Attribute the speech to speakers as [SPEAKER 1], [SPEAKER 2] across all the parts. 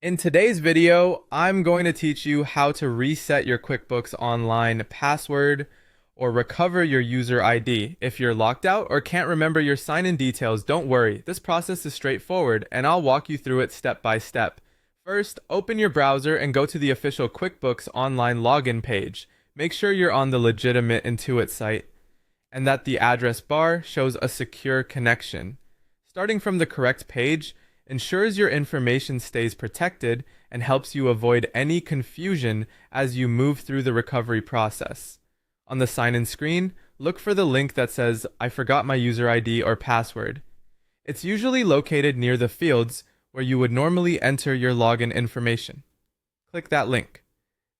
[SPEAKER 1] In today's video, I'm going to teach you how to reset your QuickBooks Online password or recover your user ID. If you're locked out or can't remember your sign-in details, don't worry. This process is straightforward, and I'll walk you through it step by step. First, open your browser and go to the official QuickBooks Online login page. Make sure you're on the legitimate Intuit site and that the address bar shows a secure connection. Starting from the correct page ensures your information stays protected and helps you avoid any confusion as you move through the recovery process. On the sign-in screen, look for the link that says, "I forgot my user ID or password." It's usually located near the fields where you would normally enter your login information. Click that link.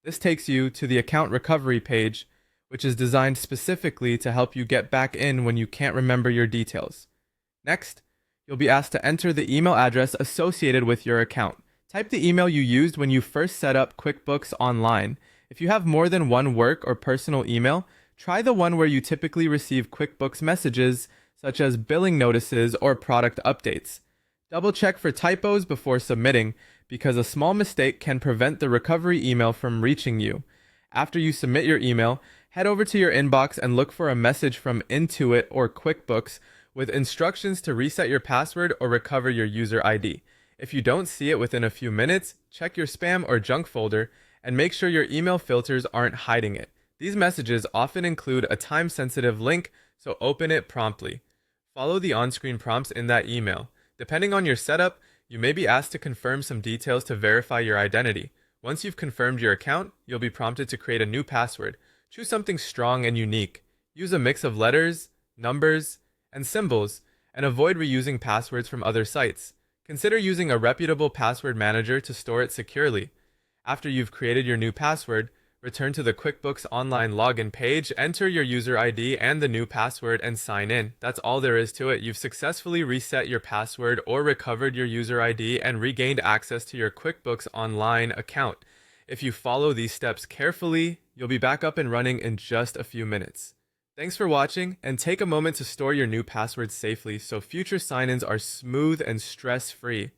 [SPEAKER 1] This takes you to the account recovery page, which is designed specifically to help you get back in when you can't remember your details. Next, you'll be asked to enter the email address associated with your account. Type the email you used when you first set up QuickBooks Online. If you have more than one work or personal email, try the one where you typically receive QuickBooks messages such as billing notices or product updates. Double check for typos before submitting because a small mistake can prevent the recovery email from reaching you. After you submit your email, head over to your inbox and look for a message from Intuit or QuickBooks with instructions to reset your password or recover your user ID. If you don't see it within a few minutes, check your spam or junk folder and make sure your email filters aren't hiding it. These messages often include a time-sensitive link, so open it promptly. Follow the on-screen prompts in that email. Depending on your setup, you may be asked to confirm some details to verify your identity. Once you've confirmed your account, you'll be prompted to create a new password. Choose something strong and unique. Use a mix of letters, numbers, and symbols, and avoid reusing passwords from other sites. Consider using a reputable password manager to store it securely. After you've created your new password, return to the QuickBooks Online login page, enter your user ID and the new password, and sign in. That's all there is to it. You've successfully reset your password or recovered your user ID and regained access to your QuickBooks Online account. If you follow these steps carefully, you'll be back up and running in just a few minutes. Thanks for watching, and take a moment to store your new password safely so future sign-ins are smooth and stress-free.